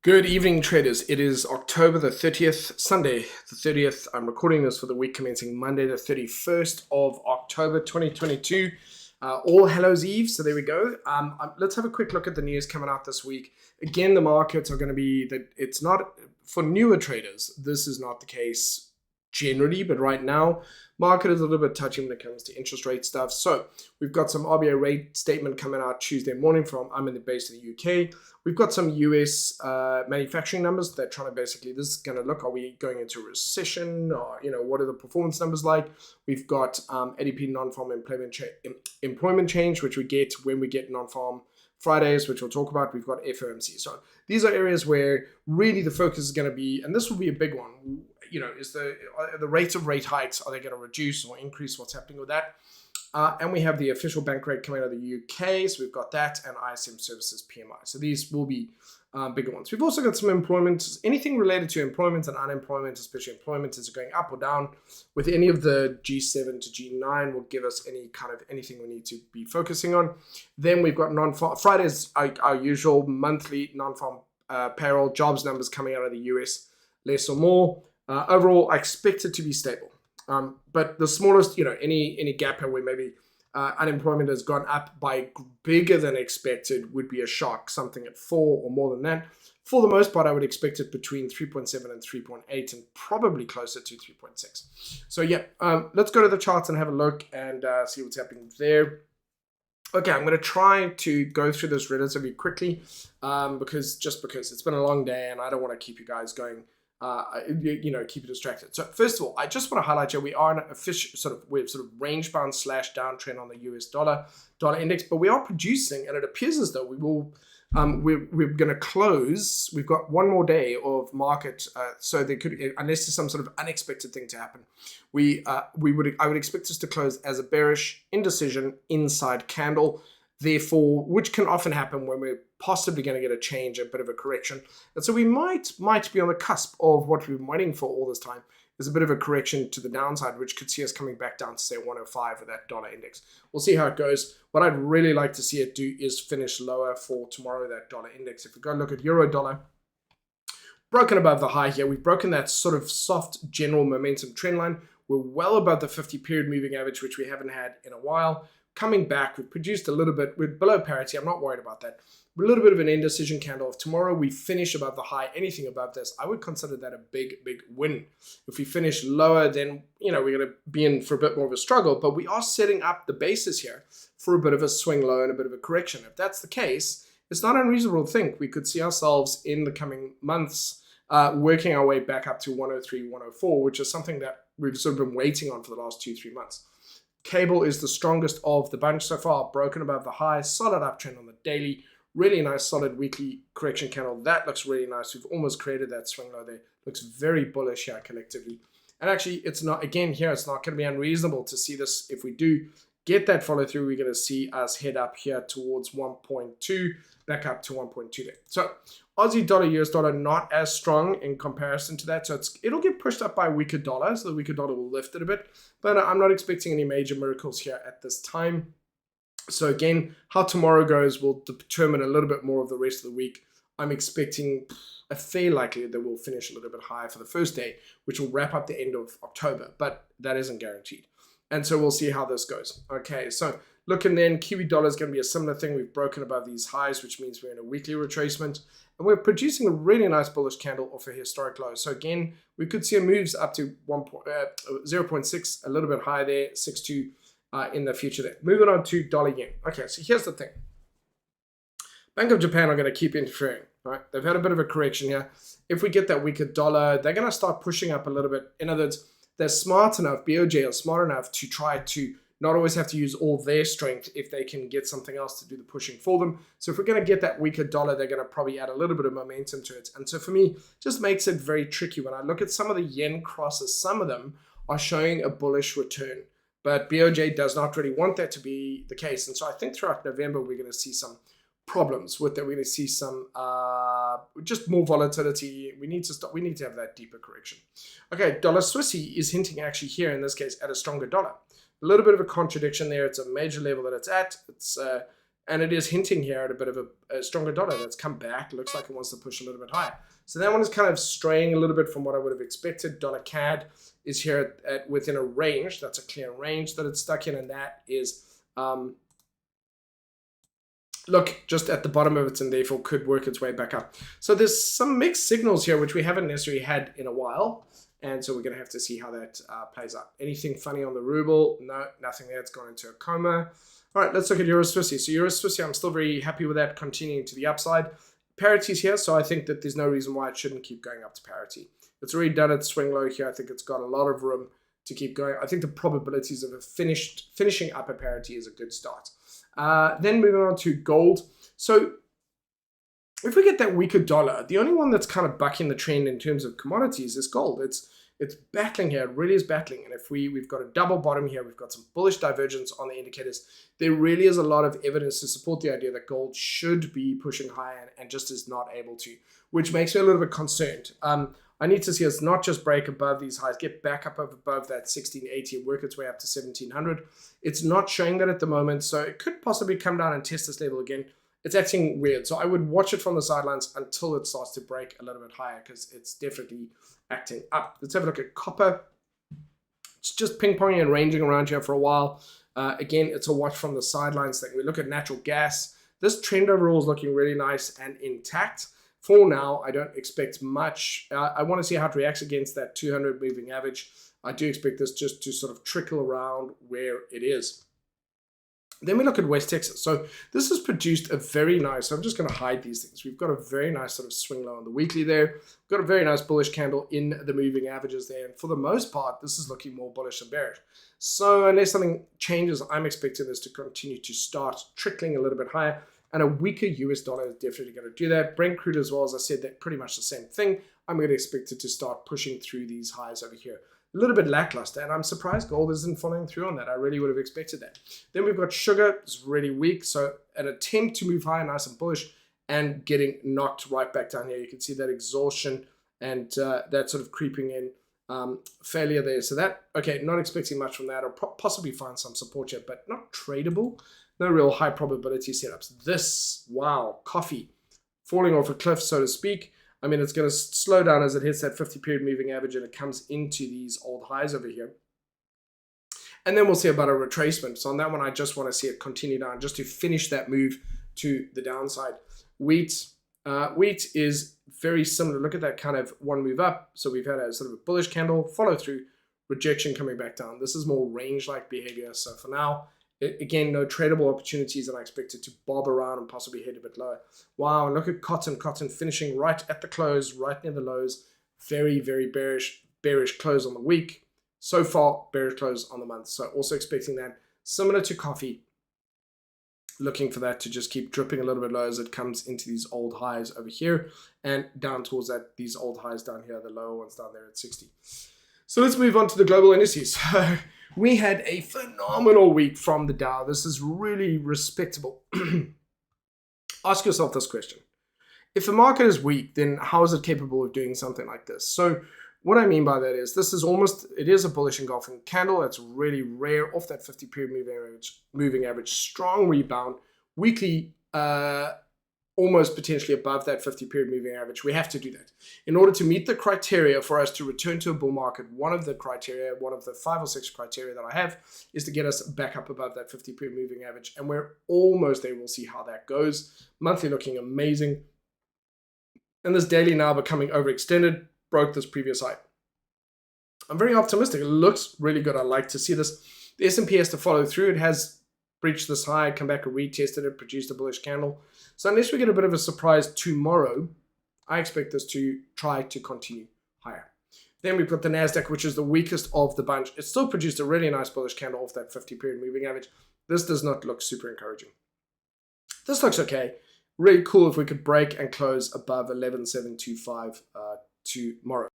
Good evening, traders. It is October the 30th, Sunday the 30th. I'm recording this for the week commencing Monday the 31st of October 2022. All Hallows Eve, so there we go. Let's have a quick look at the news coming out this week. Again, the markets are going to be that it's not for newer traders. This is not the case generally, but right now, market is a little bit touchy when it comes to interest rate stuff. So we've got some RBA rate statement coming out Tuesday morning I'm based in the UK. We've got some US manufacturing numbers. They're trying to basically, this is going to look, are we going into a recession, or what are the performance numbers like? We've got ADP non-farm employment change, which we get when we get non-farm Fridays, which we'll talk about. We've got FOMC. So these are areas where really the focus is going to be, and this will be a big one. Is the rates of rate hikes, are they going to reduce or increase? What's happening with that? And we have the official bank rate coming out of the UK, so we've got that, and ISM services PMI. So these will be bigger ones. We've also got some employment. Anything related to employment and unemployment, especially employment, is going up or down with any of the G7 to G9 will give us anything we need to be focusing on. Then we've got non-farm. Fridays, our usual monthly non-farm payroll jobs numbers coming out of the US, less or more. Overall, I expect it to be stable. But the smallest, any gap where maybe unemployment has gone up by bigger than expected would be a shock, something at 4 or more than that. For the most part, I would expect it between 3.7 and 3.8 and probably closer to 3.6. So yeah, let's go to the charts and have a look and see what's happening there. Okay, I'm going to try to go through this relatively quickly because it's been a long day and I don't want to keep you guys going. Keep you distracted. So first of all, I just want to highlight here we are in a official range bound / downtrend on the US dollar index, but we are producing, and it appears as though we will. We're going to close. We've got one more day of market, so there could, unless there's some sort of unexpected thing to happen, I would expect us to close as a bearish indecision inside candle. Therefore, which can often happen when we're possibly going to get a change, a bit of a correction. And so we might be on the cusp of what we've been waiting for all this time. There's a bit of a correction to the downside, which could see us coming back down to say 105 with that dollar index. We'll see how it goes. What I'd really like to see it do is finish lower for tomorrow, that dollar index. If we go look at euro dollar, broken above the high here. We've broken that sort of soft general momentum trend line. We're well above the 50-period moving average, which we haven't had in a while. Coming back, we've produced a little bit, we're below parity. I'm not worried about that. A little bit of an indecision candle. If tomorrow we finish above the high, anything above this, I would consider that a big win. If we finish lower, then we're going to be in for a bit more of a struggle, but we are setting up the basis here for a bit of a swing low and a bit of a correction. If that's the case, it's not unreasonable to think we could see ourselves in the coming months working our way back up to 103, 104, which is something that we've sort of been waiting on for the last 2-3 months. Cable is the strongest of the bunch so far, broken above the high, solid uptrend on the daily, really nice solid weekly correction candle. That looks really nice. We've almost created that swing low there. Looks very bullish here collectively. And actually, it's not going to be unreasonable to see this. If we do get that follow through, we're going to see us head up here towards 1.2, back up to 1.2 there. So Aussie dollar, US dollar, not as strong in comparison to that. So it'll get pushed up by a weaker dollar. So the weaker dollar will lift it a bit. But I'm not expecting any major miracles here at this time. So again, how tomorrow goes will determine a little bit more of the rest of the week. I'm expecting a fair likelihood that we'll finish a little bit higher for the first day, which will wrap up the end of October. But that isn't guaranteed. And so we'll see how this goes. Okay, so looking then, Kiwi dollar is going to be a similar thing. We've broken above these highs, which means we're in a weekly retracement. And we're producing a really nice bullish candle off a historic low. So again, we could see a moves up to 0.6, a little bit higher there, 6.2 in the future there. Moving on to dollar yen. Okay, so here's the thing. Bank of Japan are going to keep interfering. Right? They've had a bit of a correction here. If we get that weaker dollar, they're going to start pushing up a little bit. In other words, they're smart enough, BOJ are smart enough to try to not always have to use all their strength if they can get something else to do the pushing for them. So if we're going to get that weaker dollar, they're going to probably add a little bit of momentum to it. And so for me, just makes it very tricky. When I look at some of the yen crosses, some of them are showing a bullish return. But BOJ does not really want that to be the case. And so I think throughout November, we're going to see some problems with that. We're going to see some just more volatility. We need to have that deeper correction. Okay, dollar Swissy is hinting actually here in this case at a stronger dollar. A little bit of a contradiction there. It's a major level that it's at. It's And it is hinting here at a bit of a stronger dollar that's come back. Looks like it wants to push a little bit higher. So that one is kind of straying a little bit from what I would have expected. Dollar CAD is here at within a range. That's a clear range that it's stuck in, and that is look just at the bottom of it, and therefore could work its way back up. So there's some mixed signals here which we haven't necessarily had in a while, and so we're going to have to see how that plays out. Anything funny on the ruble? No, nothing there. It's gone into a coma. All right, let's look at EURUSD. So EURUSD, I'm still very happy with that continuing to the upside. Parity's here, so I think that there's no reason why it shouldn't keep going up to parity. It's already done its swing low here. I think it's got a lot of room to keep going. I think the probabilities of a finishing up at parity is a good start. Then moving on to gold. So if we get that weaker dollar, the only one that's kind of bucking the trend in terms of commodities is gold. It's battling here. It really is battling. And if we've got a double bottom here, we've got some bullish divergence on the indicators. There really is a lot of evidence to support the idea that gold should be pushing higher and just is not able to, which makes me a little bit concerned. I need to see us not just break above these highs, get back up above that 1680 and work its way up to 1700. It's not showing that at the moment, so it could possibly come down and test this level again. It's acting weird, so I would watch it from the sidelines until it starts to break a little bit higher, because it's definitely acting up. Let's have a look at copper. It's just ping-ponging and ranging around here for a while. Again, it's a watch from the sidelines thing. We look at natural gas. This trend overall is looking really nice and intact. For now, I don't expect much. I want to see how it reacts against that 200 moving average. I do expect this just to sort of trickle around where it is. Then we look at West Texas. So this has produced a very nice, I'm just going to hide these things. We've got a very nice sort of swing low on the weekly there. We've got a very nice bullish candle in the moving averages there. And for the most part, this is looking more bullish than bearish. So unless something changes, I'm expecting this to continue to start trickling a little bit higher. And a weaker US dollar is definitely going to do that. Brent crude as well, as I said, that pretty much the same thing. I'm going to expect it to start pushing through these highs over here. A little bit lackluster, and I'm surprised gold isn't following through on that. I really would have expected that. Then we've got sugar. It's really weak, so an attempt to move higher, nice and bullish, and getting knocked right back down here. You can see that exhaustion and that sort of creeping in failure there. So that, okay, not expecting much from that. I'll possibly find some support here, but not tradable. No real high probability setups. This, wow, coffee falling off a cliff, so to speak. I mean, it's going to slow down as it hits that 50-period moving average and it comes into these old highs over here. And then we'll see about a retracement. So on that one, I just want to see it continue down just to finish that move to the downside. Wheat is very similar. Look at that kind of one move up. So we've had a sort of a bullish candle, follow through, rejection coming back down. This is more range-like behavior. So for now, again, no tradable opportunities, and I expect it to bob around and possibly head a bit lower. Wow, and look at cotton. Cotton finishing right at the close, right near the lows. Very, very bearish close on the week. So far, bearish close on the month. So also expecting that. Similar to coffee, looking for that to just keep dripping a little bit low as it comes into these old highs over here and down towards that these old highs down here, the lower ones down there at 60. So let's move on to the global indices. We had a phenomenal week from the Dow. This is really respectable. Ask yourself this question. If the market is weak, then how is it capable of doing something like this? So what I mean by that is this is it is a bullish engulfing candle. It's really rare off that 50-period moving average. Strong rebound. Weekly, almost potentially above that 50-period moving average. We have to do that. In order to meet the criteria for us to return to a bull market, one of the 5 or 6 criteria that I have is to get us back up above that 50-period moving average. And we're almost there. We'll see how that goes. Monthly looking amazing. And this daily now becoming overextended, broke this previous high. I'm very optimistic. It looks really good. I like to see this. The S&P has to follow through. It has breached this high, come back and retested it, produced a bullish candle. So unless we get a bit of a surprise tomorrow, I expect this to try to continue higher. Then we've got the Nasdaq, which is the weakest of the bunch. It still produced a really nice bullish candle off that 50-period moving average. This does not look super encouraging. This looks okay. Really cool if we could break and close above 11,725 tomorrow.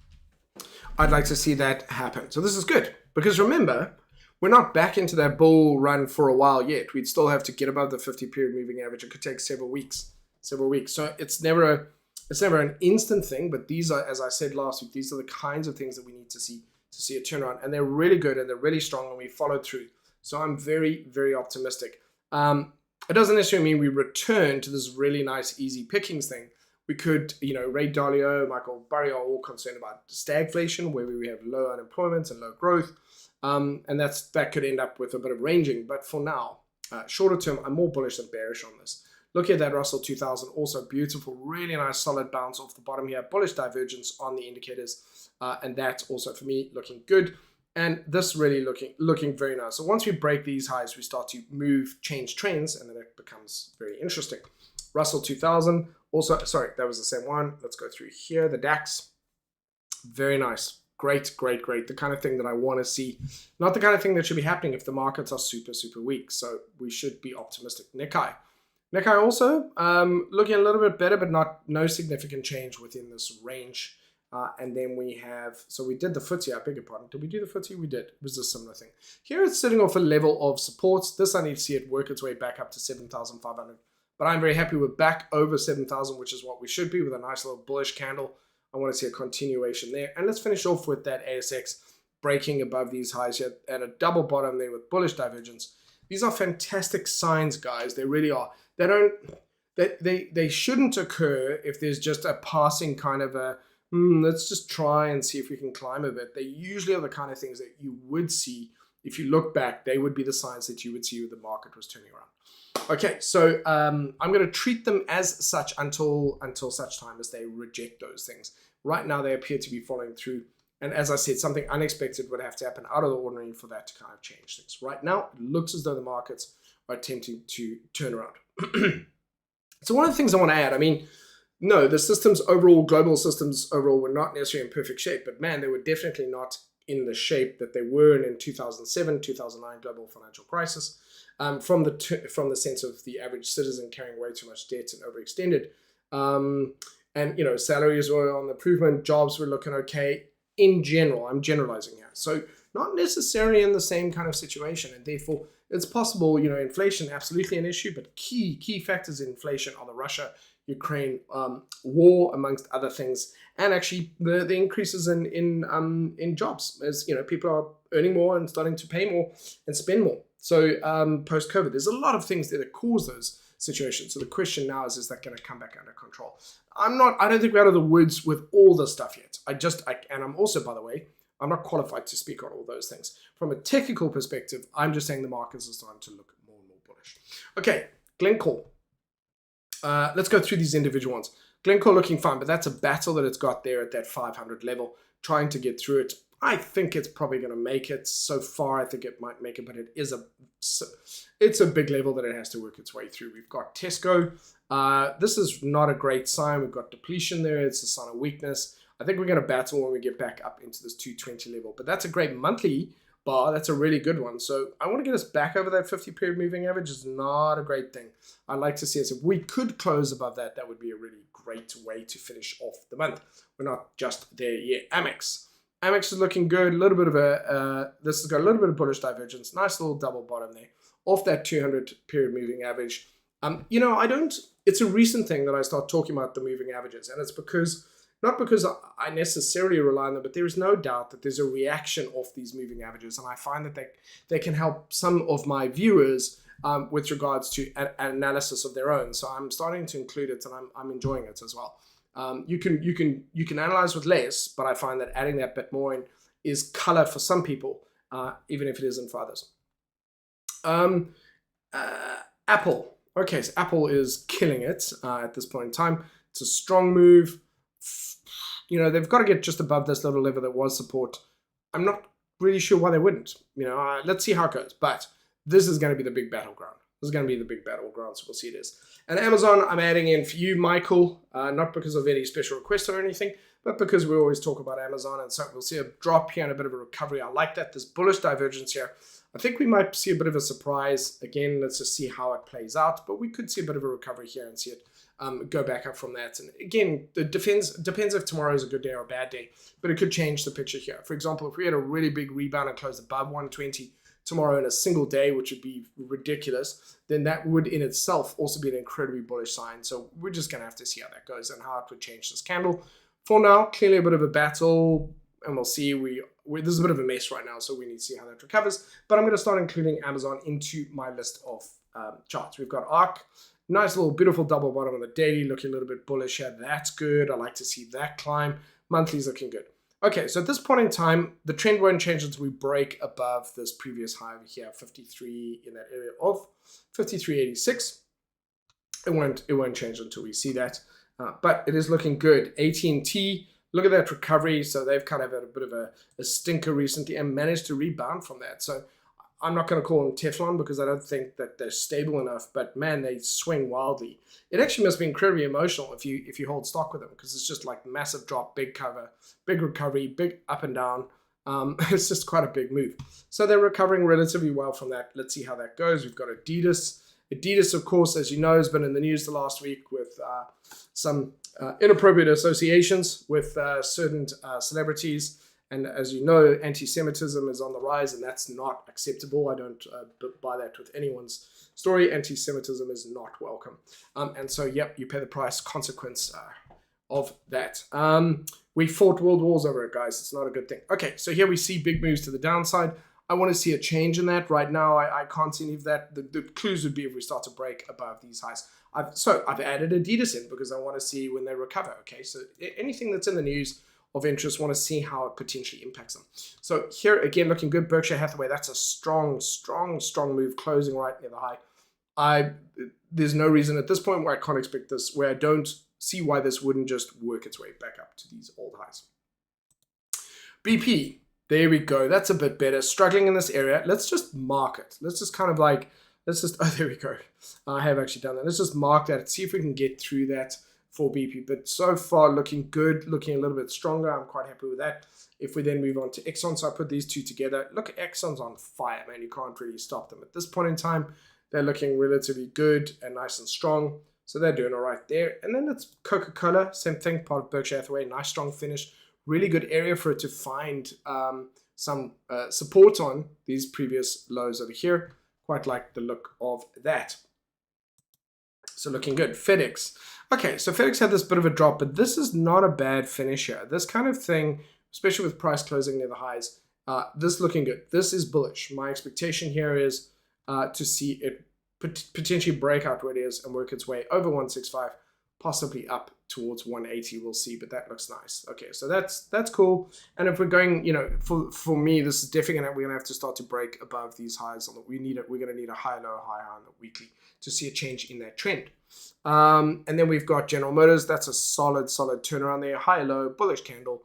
I'd like to see that happen. So this is good because remember, we're not back into that bull run for a while yet. We'd still have to get above the 50-period moving average. It could take several weeks. So it's never an instant thing, but these are, as I said last week, these are the kinds of things that we need to see a turnaround. And they're really good and they're really strong and we followed through. So I'm very, very optimistic. it doesn't necessarily mean we return to this really nice, easy pickings thing. We could, Ray Dalio, Michael Burry are all concerned about stagflation, where we have low unemployment and low growth. And that could end up with a bit of ranging. But for now, shorter term, I'm more bullish than bearish on this. Look at that Russell 2000, also beautiful, really nice solid bounce off the bottom here. Bullish divergence on the indicators. And that's also, for me, looking good. And this really looking very nice. So once we break these highs, we start to change trends, and then it becomes very interesting. Russell 2000, also, sorry, that was the same one. Let's go through here. The DAX, very nice. Great. The kind of thing that I want to see. Not the kind of thing that should be happening if the markets are super, super weak. So we should be optimistic. Nikkei also looking a little bit better, but no significant change within this range. And then we have, so we did the FTSE, I beg your pardon. Did we do the FTSE? We did. It was a similar thing. Here it's sitting off a level of supports. This I need to see it work its way back up to 7,500. But I'm very happy we're back over 7,000, which is what we should be, with a nice little bullish candle. I want to see a continuation there. And let's finish off with that ASX breaking above these highs here at a double bottom there with bullish divergence. These are fantastic signs, guys. They really are. They shouldn't occur if there's just a passing kind of a, let's just try and see if we can climb a bit. They usually are the kind of things that you would see. If you look back, they would be the signs that you would see when the market was turning around. Okay, so I'm going to treat them as such until such time as they reject those things. Right now, they appear to be following through. And as I said, something unexpected would have to happen out of the ordinary for that to kind of change things. Right now, it looks as though the markets are attempting to turn around. So one of the things I want to add, no, the systems overall, global systems overall, were not necessarily in perfect shape, but man, they were definitely not in the shape that they were in 2007, 2009 global financial crisis. From the sense of the average citizen carrying way too much debt and overextended. And salaries were on the improvement, jobs were looking okay. In general, I'm generalizing here. So not necessarily in the same kind of situation, and therefore it's possible, inflation absolutely an issue, but key factors in inflation are the Russia-Ukraine war, amongst other things, and actually the increases in jobs, as people are earning more and starting to pay more and spend more. So post-COVID, there's a lot of things that cause those situations. So the question now is that going to come back under control? I don't think we're out of the woods with all this stuff yet. And I'm also, by the way, I'm not qualified to speak on all those things. From a technical perspective, I'm just saying the markets are starting to look more and more bullish. Okay, Glencore. Let's go through these individual ones. Glencore looking fine, but that's a battle that it's got there at that 500 level, trying to get through it. I think it's probably going to make it. So far, I think it might make it, but it's a big level that it has to work its way through. We've got Tesco. This is not a great sign. We've got depletion there. It's a sign of weakness. I think we're going to battle when we get back up into this 220 level, but that's a great monthly bar. That's a really good one. So I want to get us back over that 50-period moving average. Is not a great thing. I'd like to see us, if we could close above that, that would be a really great way to finish off the month. We're not just there yet. Amex is looking good. A little bit of this has got a little bit of bullish divergence. Nice little double bottom there off that 200-period moving average. It's a recent thing that I start talking about the moving averages, and it's not because I necessarily rely on them, but there is no doubt that there's a reaction off these moving averages, and I find that they can help some of my viewers with regards to an analysis of their own. So I'm starting to include it, and I'm enjoying it as well. You can analyze with less, but I find that adding that bit more in is color for some people, even if it isn't for others. Apple. Okay, so Apple is killing it at this point in time. It's a strong move. They've got to get just above this little level that was support. I'm not really sure why they wouldn't. Let's see how it goes. But this is going to be the big battleground. This is going to be the big battleground, so we'll see it is. And Amazon, I'm adding in for you, Michael, not because of any special request or anything, but because we always talk about Amazon. And so we'll see a drop here and a bit of a recovery. I like that. There's bullish divergence here. I think we might see a bit of a surprise. Again, let's just see how it plays out. But we could see a bit of a recovery here and see it go back up from that. And again, it depends if tomorrow is a good day or a bad day. But it could change the picture here. For example, if we had a really big rebound and closed above 120 tomorrow in a single day, which would be ridiculous, then that would in itself also be an incredibly bullish sign. So we're just going to have to see how that goes and how it would change this candle. For now, clearly a bit of a battle, and we'll see. We this is a bit of a mess right now, so we need to see how that recovers. But I'm going to start including Amazon into my list of charts. We've got ARC, nice little beautiful double bottom on the daily, looking a little bit bullish here. That's good. I like to see that climb. Monthly's looking good. Okay, so at this point in time, the trend won't change until we break above this previous high over here, 53 in that area of 53.86. It won't change until we see that, but it is looking good. AT&T, look at that recovery. So they've kind of had a bit of a stinker recently and managed to rebound from that. So I'm not going to call them Teflon because I don't think that they're stable enough, but man, they swing wildly. It actually must be incredibly emotional if you hold stock with them, because it's just like massive drop, big cover, big recovery, big up and down. It's just quite a big move. So they're recovering relatively well from that. Let's see how that goes. We've got Adidas. Adidas, of course, as you know, has been in the news the last week with some inappropriate associations with certain celebrities. And as you know, anti-Semitism is on the rise, and that's not acceptable. I don't buy that with anyone's story. Anti-Semitism is not welcome. And so, yep, you pay the price consequence of that. We fought world wars over it, guys. It's not a good thing. Okay, so here we see big moves to the downside. I want to see a change in that. Right now, I can't see any of that. The clues would be if we start to break above these highs. I've added Adidas in because I want to see when they recover. Okay, so anything that's in the news of interest, want to see how it potentially impacts them. So here again, looking good. Berkshire Hathaway, that's a strong move, closing right near the high. There's no reason at this point where I can't expect this, where I don't see why this wouldn't just work its way back up to these old highs. BP, there we go. That's a bit better. Struggling in this area. Let's just mark it. Let's just kind of like, oh, there we go. I have actually done that. Let's just mark that and see if we can get through that for BP, but so far looking good, looking a little bit stronger. I'm quite happy with that. If we then move on to Exxon, so I put these two together. Look, Exxon's on fire, man. You can't really stop them. At this point in time, they're looking relatively good and nice and strong. So they're doing all right there. And then it's Coca-Cola, same thing, part of Berkshire Hathaway, nice strong finish. Really good area for it to find some support on these previous lows over here. Quite like the look of that. So looking good. FedEx. Okay, so FedEx had this bit of a drop, but this is not a bad finish here. This kind of thing, especially with price closing near the highs, this looking good. This is bullish. My expectation here is to see it potentially break out where it is and work its way over 165, possibly up towards 180. We'll see, but that looks nice. Okay, so that's cool. And if we're going, for me, this is definitely we're gonna have to start to break above these highs. We're gonna need a high low on the weekly to see a change in that trend. And then we've got General Motors. That's a solid turnaround there. High low, bullish candle.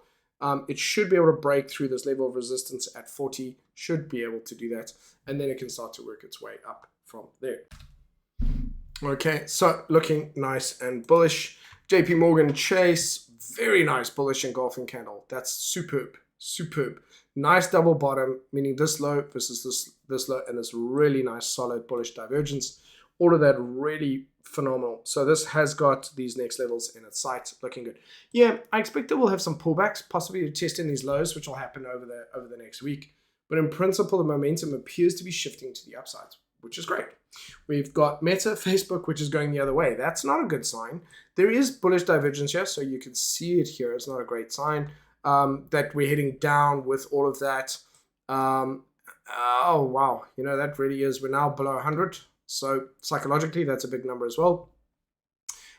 It should be able to break through this level of resistance at 40. Should be able to do that, and then it can start to work its way up from there. Okay, so looking nice and bullish. JP Morgan Chase, very nice bullish engulfing candle. That's superb. Nice double bottom, meaning this low versus this low, and this really nice solid bullish divergence. All of that really phenomenal. So this has got these next levels in its sight, looking good. Yeah, I expect that we'll have some pullbacks, possibly testing these lows, which will happen over the next week. But in principle, the momentum appears to be shifting to the upside, which is great. We've got Meta, Facebook, which is going the other way. That's not a good sign. There is bullish divergence here, so you can see it here. It's not a great sign that we're heading down with all of that. Oh, wow. That really is. We're now below 100. So psychologically, that's a big number as well.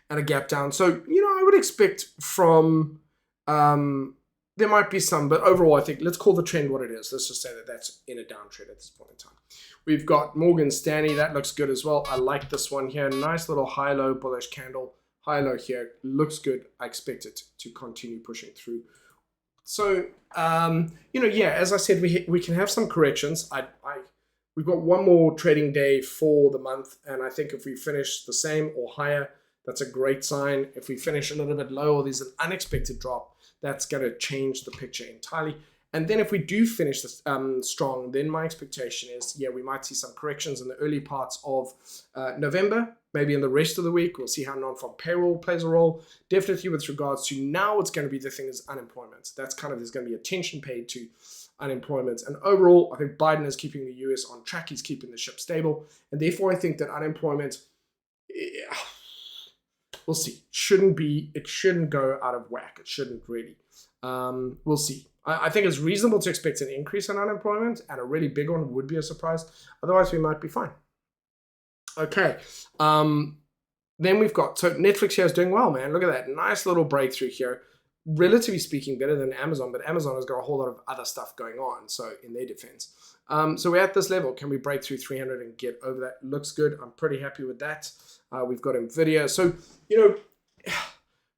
And a gap down. So, I would expect from, there might be some, but overall, I think let's call the trend what it is. Let's just say that that's in a downtrend at this point in time. We've got Morgan Stanley. That looks good as well. I like this one here. Nice little high-low bullish candle. High-low here. Looks good. I expect it to continue pushing through. So, as I said, we can have some corrections. We've got one more trading day for the month, and I think if we finish the same or higher, that's a great sign. If we finish a little bit lower, there's an unexpected drop. That's going to change the picture entirely. And then if we do finish this strong, then my expectation is, we might see some corrections in the early parts of November, maybe in the rest of the week. We'll see how non-farm payroll plays a role. Definitely with regards to now, it's going to be the thing is unemployment. That's there's going to be attention paid to unemployment. And overall, I think Biden is keeping the US on track. He's keeping the ship stable. And therefore, I think that unemployment, we'll see. It shouldn't go out of whack. It shouldn't really. We'll see. I think it's reasonable to expect an increase in unemployment, and a really big one would be a surprise. Otherwise, we might be fine. Okay. Then we've got, so Netflix here is doing well, man. Look at that. Nice little breakthrough here. Relatively speaking, better than Amazon, but Amazon has got a whole lot of other stuff going on, so in their defense. So we're at this level. Can we break through 300 and get over that? Looks good. I'm pretty happy with that. We've got NVIDIA. So,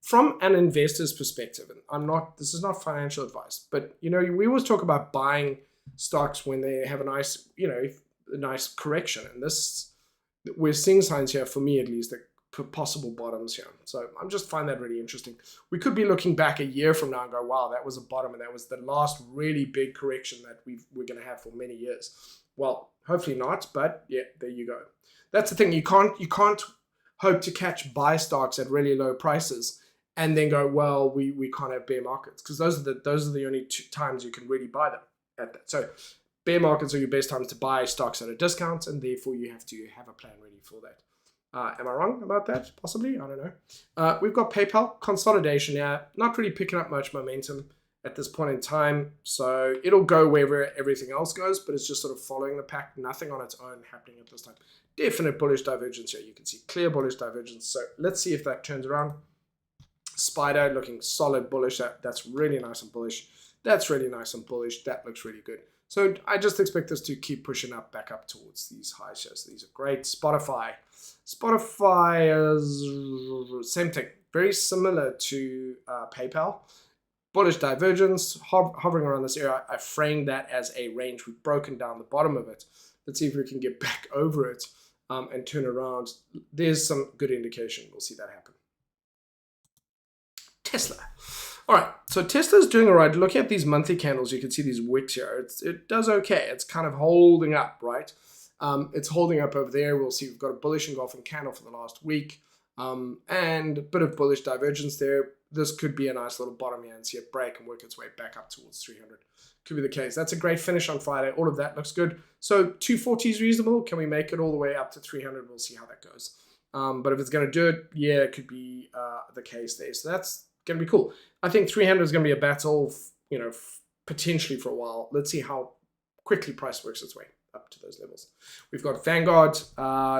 from an investor's perspective, and this is not financial advice, but, we always talk about buying stocks when they have a nice, a nice correction. And we're seeing signs here, for me at least, that possible bottoms here. So I'm just find that really interesting. We could be looking back a year from now and go, wow, that was a bottom, and that was the last really big correction that we're going to have for many years. Well, hopefully not, but yeah, there you go. That's the thing. You can't hope to catch buy stocks at really low prices and then go, well, we can't have bear markets, because those are the only two times you can really buy them at that. So bear markets are your best times to buy stocks at a discount, and therefore you have to have a plan ready for that. Am I wrong about that? Possibly. I don't know. We've got PayPal consolidation here. Not really picking up much momentum at this point in time. So it'll go wherever everything else goes, but it's just sort of following the pack. Nothing on its own happening at this time. Definite bullish divergence here. You can see clear bullish divergence. So let's see if that turns around. Spider looking solid bullish. That's really nice and bullish. That's really nice and bullish. That looks really good. So I just expect this to keep pushing up, back up towards these highs. So these are great. Spotify is same thing, very similar to PayPal. Bullish divergence, hovering around this area. I framed that as a range. We've broken down the bottom of it. Let's see if we can get back over it and turn around. There's some good indication. We'll see that happen. Tesla. All right, so Tesla's doing all right. Looking at these monthly candles, you can see these wicks here. It does okay. It's kind of holding up, right? It's holding up over there. We'll see we've got a bullish engulfing candle for the last week and a bit of bullish divergence there. This could be a nice little bottom here and see it break and work its way back up towards 300. Could be the case. That's a great finish on Friday. All of that looks good. So 240 is reasonable. Can we make it all the way up to 300? We'll see how that goes. But if it's going to do it, yeah, it could be the case there. So that's going to be cool. I think 300 is going to be a battle, potentially for a while. Let's see how quickly price works its way up to those levels. We've got Vanguard.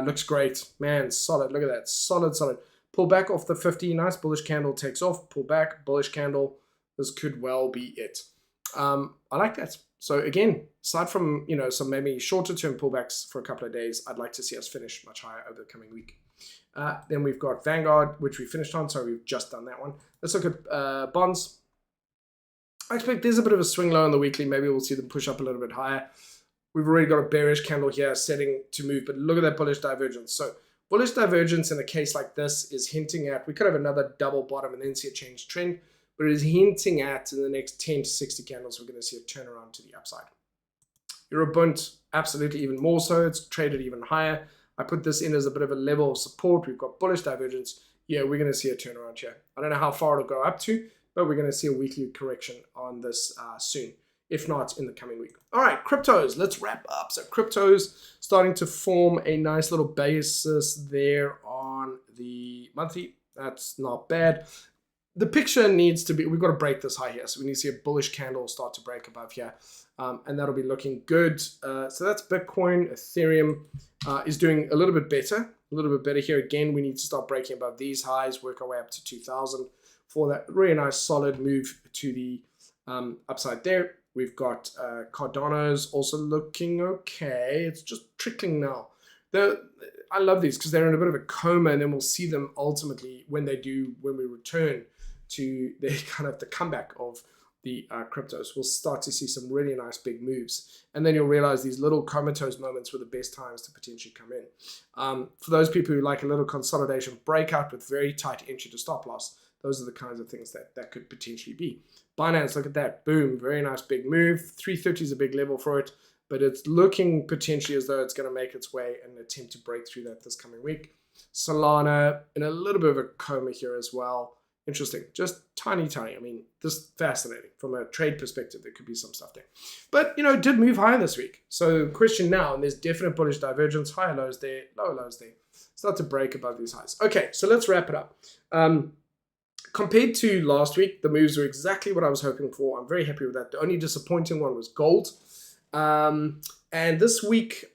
Looks great. Man, solid. Look at that. Solid. Pull back off the 50. Nice bullish candle. Takes off. Pull back. Bullish candle. This could well be it. I like that. So again, aside from, some maybe shorter term pullbacks for a couple of days, I'd like to see us finish much higher over the coming week. Then we've got Vanguard, which we finished on. So we've just done that one. Let's look at bonds. I expect there's a bit of a swing low on the weekly. Maybe we'll see them push up a little bit higher. We've already got a bearish candle here setting to move, but look at that bullish divergence. So bullish divergence in a case like this is hinting at, we could have another double bottom and then see a change trend, but it is hinting at in the next 10 to 60 candles, we're going to see a turnaround to the upside. Eurobond, absolutely even more so. It's traded even higher. I put this in as a bit of a level of support. We've got bullish divergence. Yeah, we're going to see a turnaround here. I don't know how far it'll go up to, but we're going to see a weekly correction on this soon, if not in the coming week. All right, cryptos, let's wrap up. So cryptos starting to form a nice little basis there on the monthly. That's not bad. The picture needs to be, we've got to break this high here. So we need to see a bullish candle start to break above here. And that'll be looking good. So that's Bitcoin. Ethereum is doing a little bit better. Here. Again, we need to start breaking above these highs, work our way up to 2,000 for that really nice solid move to the upside there. We've got Cardano's also looking okay. It's just trickling now. I love these because they're in a bit of a coma, and then we'll see them ultimately when we return to the comeback of the cryptos. We'll start to see some really nice big moves. And then you'll realize these little comatose moments were the best times to potentially come in. For those people who like a little consolidation breakout with very tight entry to stop loss, those are the kinds of things that could potentially be. Binance, look at that. Boom. Very nice big move. 330 is a big level for it, but it's looking potentially as though it's going to make its way and attempt to break through that this coming week. Solana in a little bit of a coma here as well. Interesting. Just tiny. I mean, this is fascinating. From a trade perspective, there could be some stuff there. But, it did move higher this week. So the question now, and there's definite bullish divergence, higher lows there, lower lows there. Start to break above these highs. Okay, so let's wrap it up. compared to last week, the moves were exactly what I was hoping for. I'm very happy with that. The only disappointing one was gold. And this week,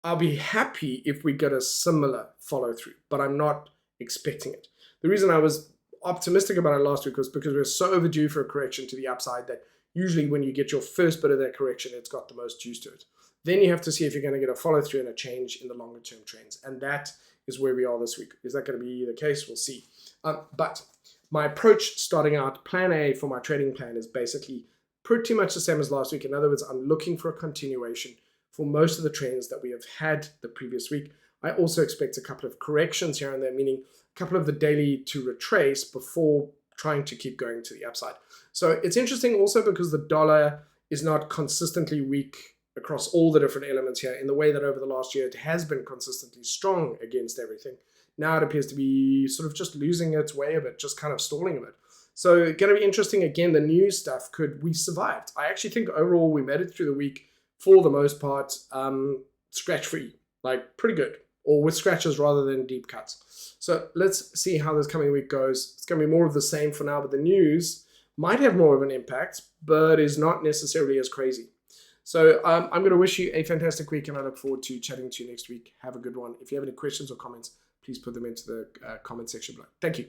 I'll be happy if we get a similar follow through, but I'm not expecting it. The reason I was optimistic about it last week was because we were so overdue for a correction to the upside that usually when you get your first bit of that correction, it's got the most juice to it. Then you have to see if you're going to get a follow through and a change in the longer term trends. And that is where we are this week. Is that going to be the case? We'll see. But my approach starting out, plan A for my trading plan is basically pretty much the same as last week. In other words, I'm looking for a continuation for most of the trends that we have had the previous week. I also expect a couple of corrections here and there, meaning a couple of the daily to retrace before trying to keep going to the upside. So it's interesting also because the dollar is not consistently weak across all the different elements here in the way that over the last year it has been consistently strong against everything. Now it appears to be sort of just losing its way a bit, just kind of stalling a bit. So going to be interesting again, the new stuff. We survived? I actually think overall we made it through the week for the most part, scratch free, like pretty good, or with scratches rather than deep cuts. So let's see how this coming week goes. It's going to be more of the same for now, but the news might have more of an impact, but is not necessarily as crazy. So I'm going to wish you a fantastic week, and I look forward to chatting to you next week. Have a good one. If you have any questions or comments, please put them into the comment section below. Thank you.